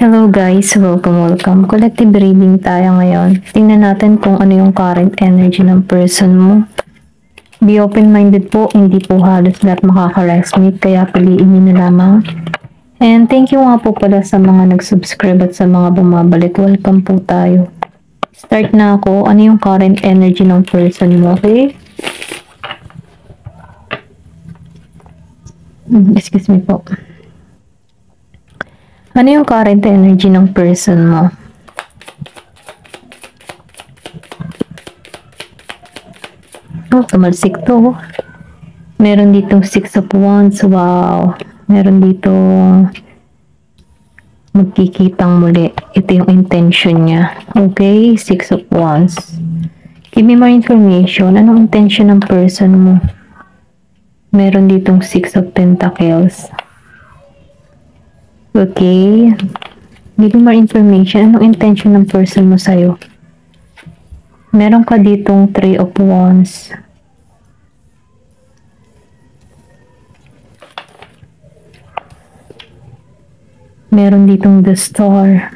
Hello guys, welcome. Collective reading tayo ngayon. Tingnan natin kung ano yung current energy ng person mo. Be open-minded po, hindi po halos lahat makaka-resonate, kaya piliin nyo na lamang. And thank you nga po pala sa mga nag-subscribe at sa mga bumabalik. Welcome po tayo. Start na ako. Ano yung current energy ng person mo, okay? Excuse me po. Ano yung current energy ng person mo? Oh, tumalsik to. Meron ditong 6 of Wands. Wow. Meron ditong magkikitang muli. Ito yung intention niya. Okay, 6 of Wands. Give me more information. Anong intention ng person mo? Meron ditong 6 of Pentacles. Okay. Give me more information. Anong intention ng person mo sa'yo? Meron ka ditong 3 of Wands. Meron ditong the Star.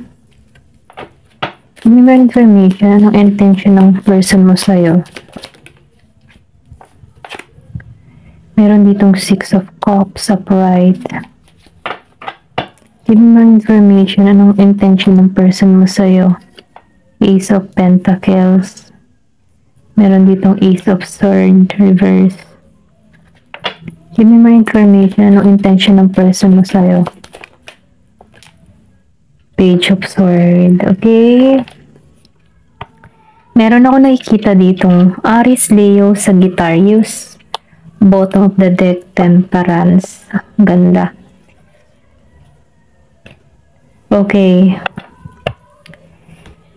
Give me more information. Anong intention ng person mo sa'yo? Meron ditong 6 of Cups upright. Give me more information. Anong intention ng person mo sa'yo? Ace of Pentacles. Meron ditong Ace of Swords reverse. Give me more information. Anong intention ng person mo sa'yo? Page of Swords. Okay. Meron ako nakikita ditong Aries, Leo, Sagittarius. Bottom of the deck, Temperance. Ganda. Okay.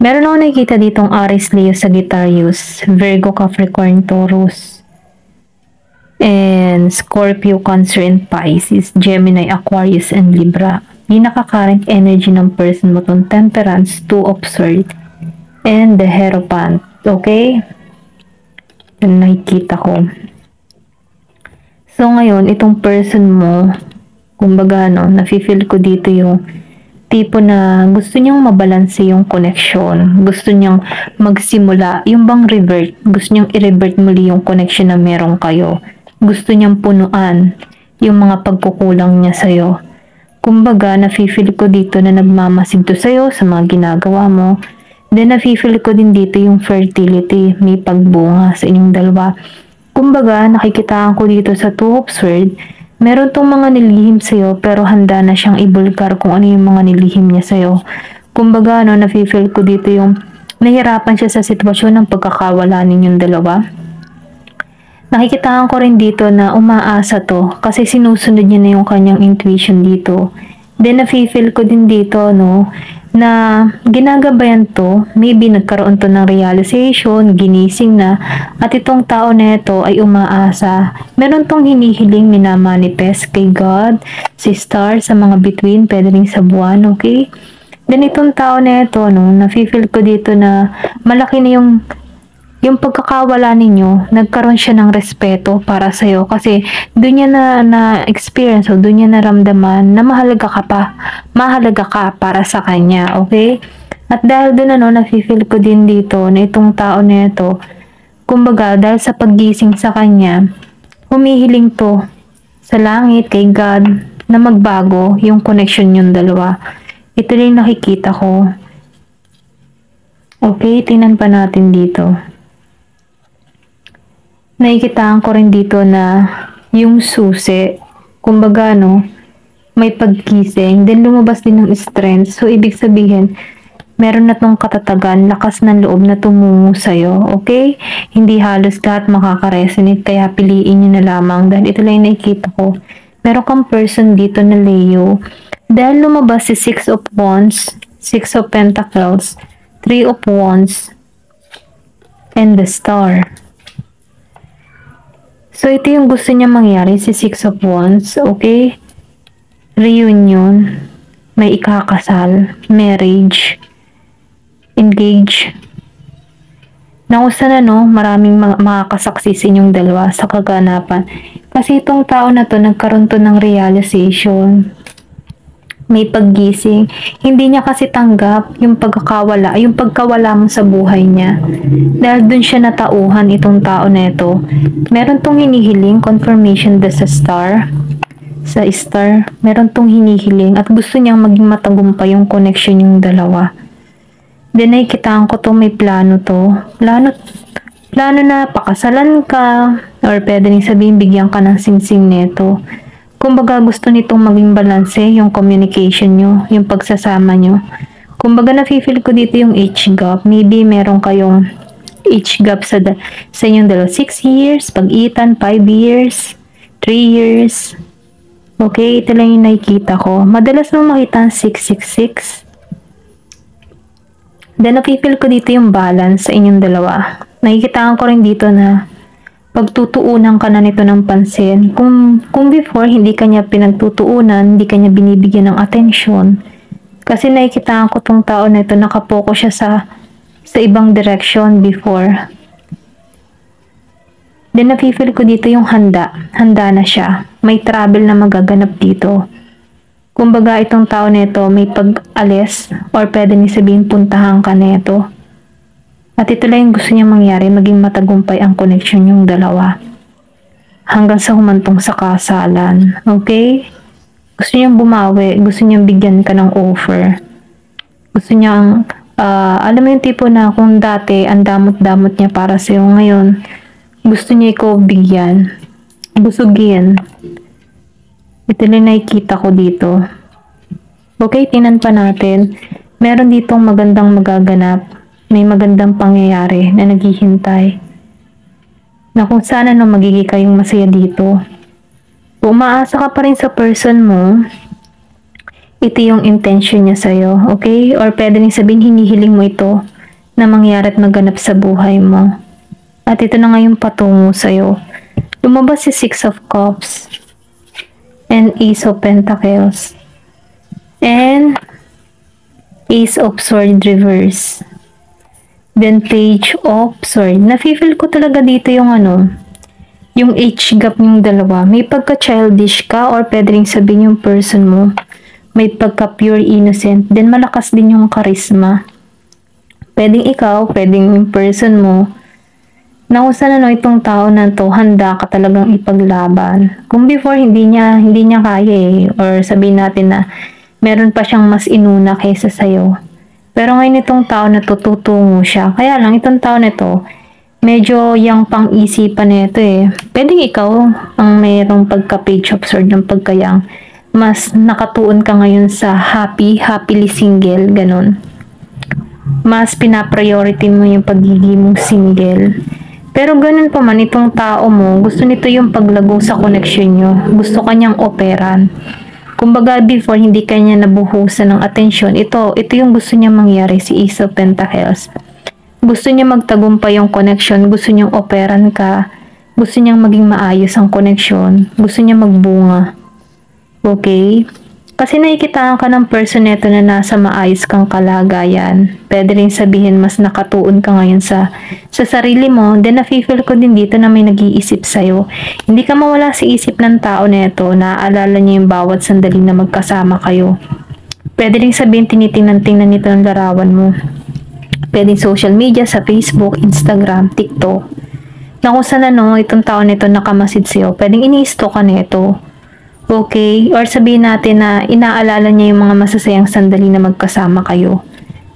Meron ako nakikita ditong Aries, Leo, Sagittarius, Virgo, Capricorn, Taurus, and Scorpio, Cancer, and Pisces, Gemini, Aquarius, and Libra. Pinaka-current energy ng person mo itong Temperance, 2 of Swords, and the Hierophant. Okay? Yung nakikita ko. So, ngayon, itong person mo, kumbaga, nafe-feel ko dito yung tipo na gusto niyang mabalanse yung connection. Gusto niyang magsimula, yung bang revert. Gusto niyang i-revert muli yung connection na meron kayo. Gusto niyang punuan yung mga pagkukulang niya sa'yo. Kumbaga, nafe-feel ko dito na nagmamasid to sa'yo sa mga ginagawa mo. Then, nafe-feel ko din dito yung fertility. May pagbunga sa inyong dalawa. Kumbaga, nakikitaan ko dito sa 2 of Swords. Meron tong mga nilihim sa'yo pero handa na siyang ibulgar kung ano yung mga nilihim niya sa'yo. Kumbaga, nafe-feel ko dito yung nahirapan siya sa sitwasyon ng pagkakawala ninyong dalawa. Nakikitaan ko rin dito na umaasa to kasi sinusunod niya na yung kanyang intuition dito. Then, nafe-feel ko din dito, na ginagabayan to, maybe nagkaroon to ng realization, ginising na, at itong tao na ito ay umaasa. Meron tong hinihiling, minamanifest kay God, si Star, sa mga bituin, pwede rin sa buwan, okay? Then itong tao na ito, nafe-feel ko dito na malaki na yung pagkakawala ninyo, nagkaroon siya ng respeto para sa'yo kasi doon niya na-experience o doon niya naramdaman na mahalaga ka para sa kanya, okay? At dahil doon nafe-feel ko din dito na itong tao na ito, kumbaga dahil sa paggising sa kanya, humihiling to sa langit kay God na magbago yung connection yung dalawa. Ito rin nakikita ko. Okay, tingnan pa natin dito. Nakikitaan ko rin dito na yung susi, kumbaga may pagkising, then lumabas din ng strength. So, ibig sabihin, meron na tong katatagan, lakas ng loob na tumungo sa'yo, okay? Hindi halos lahat makaka-resonate, kaya piliin nyo na lamang dahil ito lang yung nakikita ko. Meron kang person dito na Leo, dahil lumabas si 6 of Wands, 6 of Pentacles, 3 of Wands, and the Star. So, ito yung gusto niya mangyari, si 6 of Wands, okay? Reunion, may ikakasal, marriage, engage. Nausa na maraming makakasaksi sa inyong dalawa sa kaganapan. Kasi itong tao na to, nagkaroon to ng realization. may paggising. Hindi niya kasi tanggap yung pagkawala mo sa buhay niya. Dahil dun siya natauhan itong tao na ito. Meron tong hinihiling, confirmation sa star, meron tong hinihiling at gusto niyang maging matagumpay yung connection yung dalawa. Then nakikitaan ko to, may plano to. Plano na pakasalan ka or pwede rin sabihin bigyan ka ng singsing neto. Kumbaga gusto nitong maging balanse yung communication nyo, yung pagsasama nyo. Kumbaga nafe-feel ko dito yung age gap. Maybe meron kayong age gap sa inyong dalawa. 6 years, pag-itan, 5 years, 3 years. Okay, ito lang yung nakikita ko. Madalas nung makita ang 666. Then nafe-feel ko dito yung balance sa inyong dalawa. Nakikitaan ko rin dito na pagtutuunan ka na nito ng pansin. Kung before, hindi kanya pinagtutuunan, hindi kanya binibigyan ng atensyon. Kasi nakikitaan ko tong tao na ito, nakapokus siya sa ibang direction before. Then nafe-feel ko dito yung handa. Handa na siya. May travel na magaganap dito. Kumbaga itong tao na ito, may pag-alis or pwede ni sabihin puntahan ka na ito. At ito lang yung gusto niya mangyari, maging matagumpay ang connection yung dalawa. Hanggang sa humantong sa kasalan. Okay? Gusto niyang bumawi, gusto niyang bigyan ka ng offer. Gusto niyang, alam mo yung tipo na kung dati, ang damot-damot niya para sa'yo ngayon, gusto niya ikaw bigyan. Busugin. Ito lang nakikita ko dito. Okay, tinan pa natin. Meron ditong magandang magaganap. May magandang pangyayari na naghihintay. Na kung sana no magiging kayong masaya dito. Kung umaasa ka pa rin sa person mo, ito yung intention niya sa'yo. Okay? Or pwede rin sabihin hinihiling mo ito na mangyari at maganap sa buhay mo. At ito na nga yung patungo sa'yo. Lumabas si 6 of Cups and Ace of Pentacles and Ace of Swords reverse. Then Page of Swords. Nafe-feel ko talaga dito yung yung age gap yung dalawa. May pagka-childish ka or pwede rin sabihin yung person mo. May pagka-pure innocent. Then malakas din yung charisma. Pwedeng ikaw, pwedeng yung person mo. Na kung saan itong tao na to, handa ka talagang ipaglaban. Kung before hindi niya kaya or sabihin natin na meron pa siyang mas inuna kaysa sa'yo. Pero ngayon itong tao na to, tutungo siya. Kaya lang itong tao na to, medyo yung pang-isipan nito Pwedeng ikaw ang mayroong pagka-page of sword ng pagkayang. Mas nakatuon ka ngayon sa happily single, ganun. Mas pinapriority mo yung pagiging mong single. Pero ganun pa man, itong tao mo, gusto nito yung paglago sa connection nyo. Gusto kanyang operan. Kumbaga before hindi kanya nabuhusan ng atensyon, ito yung gusto niya mangyari, si Ace of Pentacles. Gusto niya magtagumpay yung connection, gusto niyang operan ka, gusto niyang maging maayos ang connection, gusto niya magbunga. Okay? Kasi nakikitaan ka ng person neto na nasa maayos kang kalagayan. Pwede rin sabihin mas nakatuon ka ngayon sa sarili mo. Then nafe-feel ko din dito na may nag-iisip sa'yo. Hindi ka mawala sa isip ng tao neto. Naaalala niya yung bawat sandali na magkasama kayo. Pwede rin sabihin tinitingnan-tingnan nito ng larawan mo. Pwede social media sa Facebook, Instagram, TikTok. Na kung saan itong tao nito nakamasid sa'yo. Pwedeng ini-stalk ka neto. Okay? Or sabihin natin na inaalala niya yung mga masasayang sandali na magkasama kayo.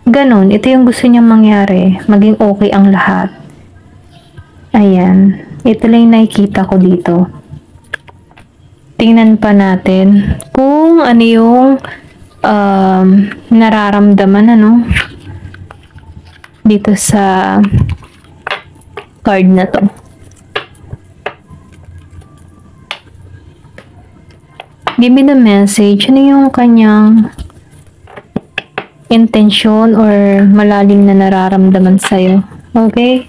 Ganon, ito yung gusto niyang mangyari. Maging okay ang lahat. Ayan. Ito lang yung nakikita ko dito. Tingnan pa natin kung ano yung nararamdaman dito sa card na to. Give me the message. Ano yung kanyang intention or malalim na nararamdaman sa'yo? Okay?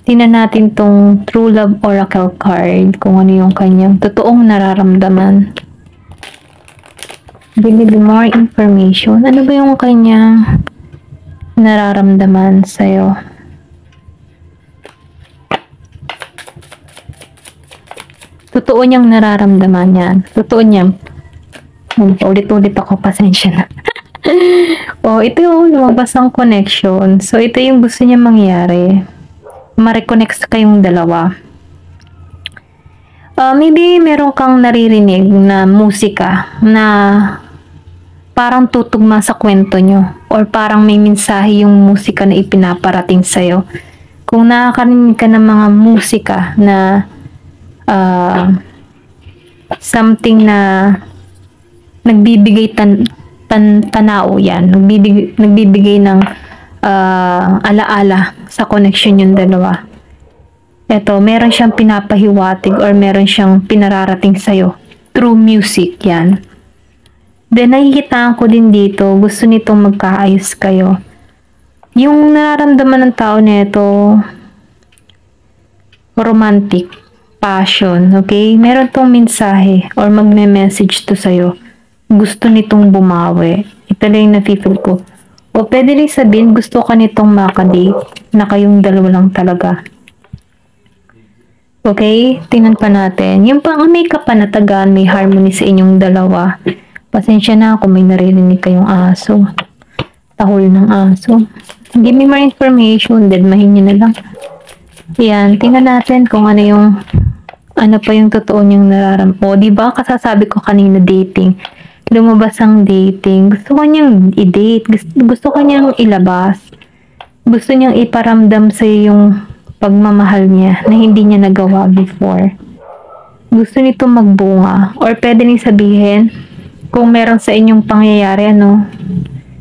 Tingnan natin tong True Love Oracle card. Kung ano yung kanyang totoong nararamdaman. Give me more information. Ano ba yung kanyang nararamdaman sa'yo? Totoo niyang nararamdaman yan. Totoo niyang Ulit-ulit ako, pasensya na. Ito yung lumabas ng connection. So, ito yung gusto niya mangyari. Ma-reconnect kayong dalawa. Maybe meron kang naririnig na musika na parang tutugma sa kwento nyo. Or parang may mensahe yung musika na ipinaparating sa'yo. Kung nakakarinig ka ng mga musika na something na nagbibigay tanaw yan, nagbibigay ng alaala sa connection yung dalawa. Ito, meron siyang pinapahiwatig or meron siyang pinararating sa'yo through music yan. Then, nakikitaan ko din dito, gusto nitong magkaayos kayo. Yung nararamdaman ng tao nito, romantic, passion, okay? Meron tong mensahe or magme-message to sa'yo. Gusto nitong bumawi. Ito lang yung nafe-feel ko. O pwede rin sabihin, gusto ka nitong makadate na kayong dalawa lang talaga. Okay? Tingnan pa natin. Yung pang may kapanatagan, may harmony sa inyong dalawa. Pasensya na kung may naririnig kayong aso. Tahol ng aso. Give me more information. Deadmahin nyo na lang. Yan. Tingnan natin kung ano pa yung totoo niyang nararamdaman. Diba? Kasasabi ko kanina dating. Lumabas ang dating. Gusto ko niyang i-date. Gusto ko niyang ilabas. Gusto niyang iparamdam sa yung pagmamahal niya na hindi niya nagawa before. Gusto nito magbunga. Or pwede rin sabihin, kung meron sa inyong pangyayari,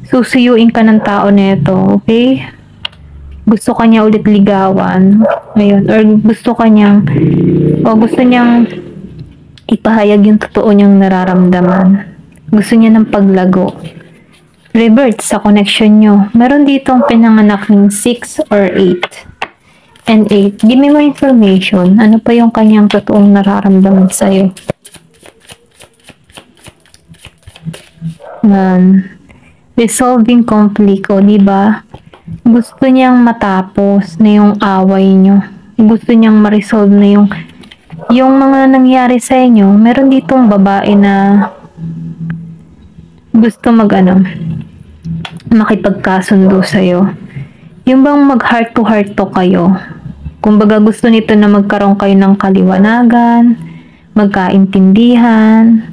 susuyuin ka ng tao nito, okay? Gusto ka niya ulit ligawan. Ayun. Or gusto niyang ipahayag yung totoo niyang nararamdaman. Gusto niya ng paglago. Revert sa connection nyo. Meron ditong pinanganak ng 6 or 8. And 8. Give me more information. Ano pa yung kanyang totoong nararamdaman sa'yo? Resolving conflict, diba? Gusto niyang matapos na yung away nyo. Gusto niyang ma-resolve na yung mga nangyari sa inyo. Meron ditong babae na gusto makipagkasundo sa'yo. Yung bang mag heart to kayo. Kumbaga gusto nito na magkaroon kayo ng kaliwanagan, magkaintindihan,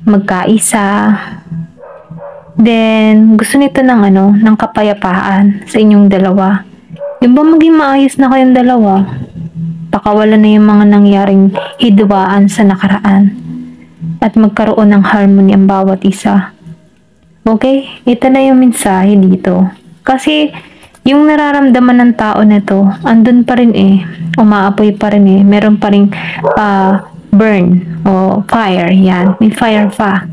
magkaisa. Then, gusto nito ng kapayapaan sa inyong dalawa. Yung bang maging maayos na kayong dalawa. Pakawalan na yung mga nangyaring hidwaan sa nakaraan. At magkaroon ng harmony ang bawat isa. Okay? Ito na yung mensahe dito. Kasi, yung nararamdaman ng tao na to, andun pa rin umaapoy pa rin meron pa rin burn o fire, yan. May fire pa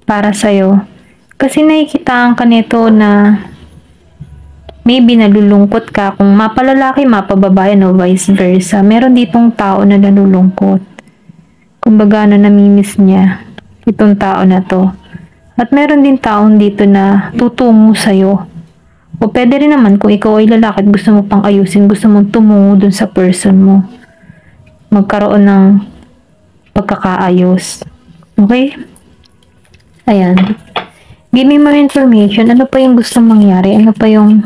para sa'yo. Kasi nakikitaan ka nito na maybe nalulungkot ka kung mapalalaki, mapababae o vice versa. Meron ditong tao na nalulungkot. Kumbaga namimiss niya itong tao na to. At meron din taong dito na tutungo sa'yo. O pwede rin naman kung ikaw ay lalaki at gusto mo pang ayusin, gusto mong tumungo dun sa person mo. Magkaroon ng pagkakaayos. Okay? Ayan. Give me more information. Ano pa yung gusto mangyari? Ano pa yung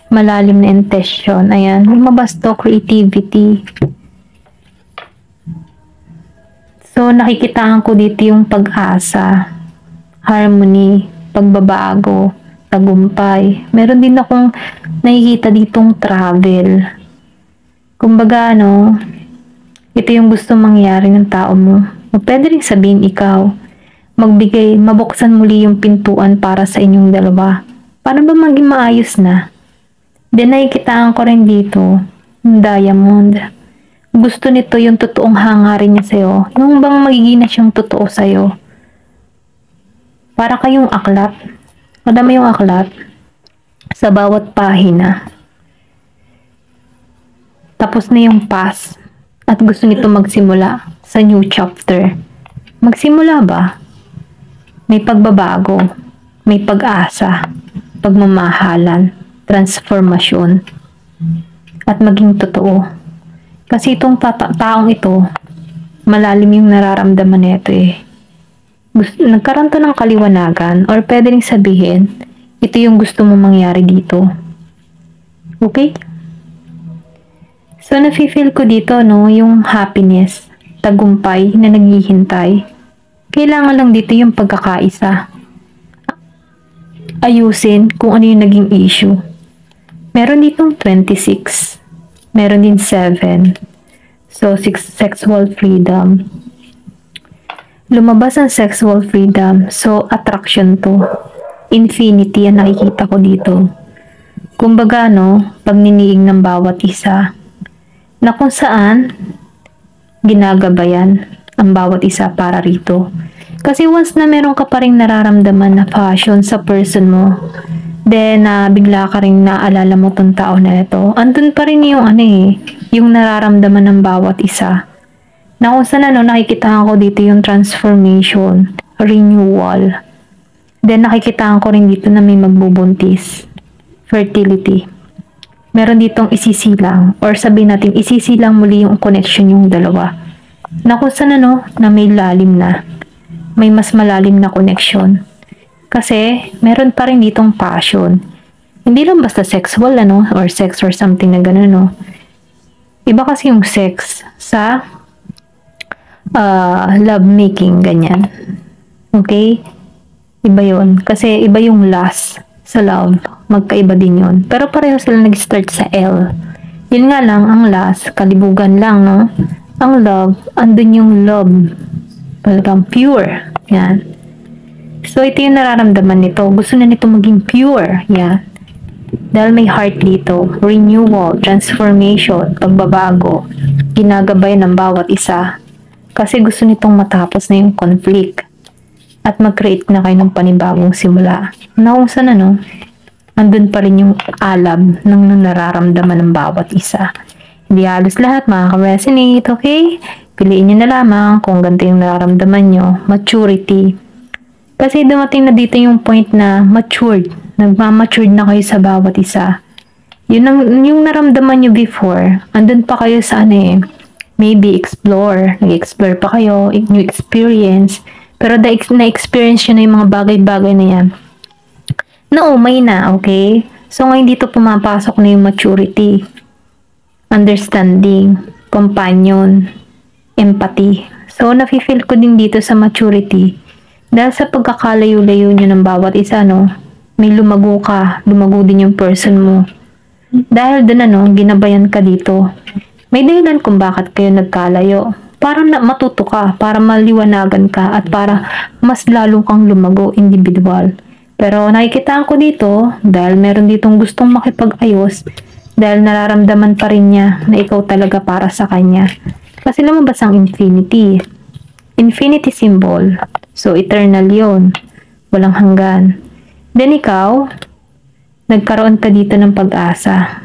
malalim na intention? Ayan. Lumabas to, creativity. So, nakikitaan ko dito yung pag-asa, harmony, pagbabago, tagumpay. Meron din akong nakikita ditong travel. Kumbaga, ito yung gusto mangyari ng tao mo. O pwede rin sabihin ikaw, mabuksan muli yung pintuan para sa inyong dalawa. Para ba maging maayos na? Then, nakikitaan ko rin dito, yung diamond. Gusto nito yung totoong hangarin niya sa'yo. Yung bang magiging na siyang totoo sa'yo. Para kayong aklat. Alam mo yung aklat? Sa bawat pahina. Tapos na yung past. At gusto nito magsimula sa new chapter. Magsimula ba? May pagbabago. May pag-asa. Pagmamahalan. Transformasyon. At maging totoo. Kasi itong taong ito, malalim yung nararamdaman nito nagkaroon to ng kaliwanagan or pwede rin sabihin, ito yung gusto mo mangyari dito. Okay? So, nafe-feel ko dito, no, yung happiness, tagumpay na naghihintay. Kailangan lang dito yung pagkakaisa. Ayusin kung ano yung naging issue. Meron ditong 26. Meron din 7. So, sexual freedom. Lumabas ang sexual freedom. So, attraction to. Infinity ang nakikita ko dito. Kumbaga, no, pagniniig ng bawat isa. Na kung saan, ginagabayan ang bawat isa para rito. Kasi once na meron ka pa rin nararamdaman na passion sa person mo, then bigla ka rin naalala mo tong tao na ito, andun pa rin yung yung nararamdaman ng bawat isa. Na kung saan nakikitahan ko dito yung transformation, renewal. Then nakikitahan ko rin dito na may magbubuntis, fertility. Meron ditong isisilang or sabihin natin isisilang muli yung connection yung dalawa. Na kung saan na may lalim na. May mas malalim na connection. Kasi meron pa rin ditong passion. Hindi lang basta sexual or sex or something na gano'n Iba kasi yung sex sa love making ganyan. Okay? Iba yon kasi iba yung lust sa love. Magkaiba din yun. Pero pareho sila nag-start sa L. Yun nga lang, ang lust, kalibugan lang, no? Ang love, andun yung love. Talagang pure. Yan. So, ito yung nararamdaman nito. Gusto na nito maging pure. Yan. Dahil may heart dito. Renewal, transformation, pagbabago. Ginagabay ng bawat isa. Kasi gusto nitong matapos na yung conflict. At mag-create na kayo ng panibagong simula. Na kung saan andun pa rin yung alab ng nararamdaman ng bawat isa. Hindi halos lahat makaka-resonate, okay? Piliin nyo na lamang kung ganito yung nararamdaman nyo. Maturity. Kasi dumating na dito yung point na matured. Nagmamatured na kayo sa bawat isa. Yung naramdaman nyo before, andun pa kayo sa maybe explore. Nag-explore pa kayo, new experience. Pero na-experience nyo na yung mga bagay-bagay na yan. Naumay na, okay? So, ngayon dito pumapasok na yung maturity, understanding, companion, empathy. So, nafe-feel ko din dito sa maturity. Dahil sa pagkakalayo-layo nyo ng bawat isa, may lumago ka, lumago din yung person mo. Dahil doon, ginabayan ka dito. May dahilan kung bakit kayo nagkalayo. Para matuto ka, para maliwanagan ka, at para mas lalo kang lumago individual. Pero nakikita ko dito, dahil meron ditong gustong makipag-ayos, dahil nararamdaman pa rin niya na ikaw talaga para sa kanya. Kasi lumabas ang infinity. Infinity symbol. So, eternal yon, walang hanggan. Then ikaw, nagkaroon ka dito ng pag-asa.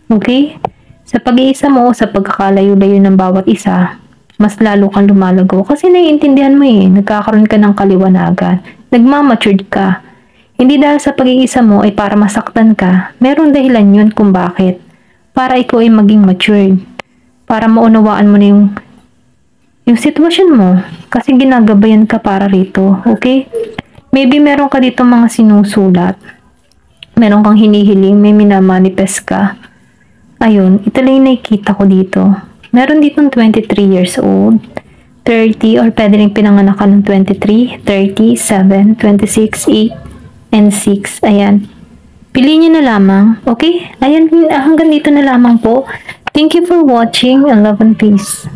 Okay? Sa pag-iisa mo, sa pagkakalayo-layo ng bawat isa, mas lalo kang lumalago. Kasi naiintindihan mo nagkakaroon ka ng kaliwanagan. Nagmamatured ka. Hindi dahil sa pag-iisa mo ay para masaktan ka, meron dahilan yun kung bakit. Para ikaw ay maging matured. Para maunawaan mo na yung sitwasyon mo. Kasi ginagabayan ka para rito. Okay? Maybe meron ka dito mga sinusulat. Meron kang hinihiling, may minamanifest ka. Ayun, ito lang yung nakikita ko dito. Meron ditong 23 years old, 30, or pwede rin pinanganak ka ng 23, 30, 7, 26, 8, and 6. Ayan. Piliin nyo na lamang. Okay? Ayan, hanggang dito na lamang po. Thank you for watching and love and peace.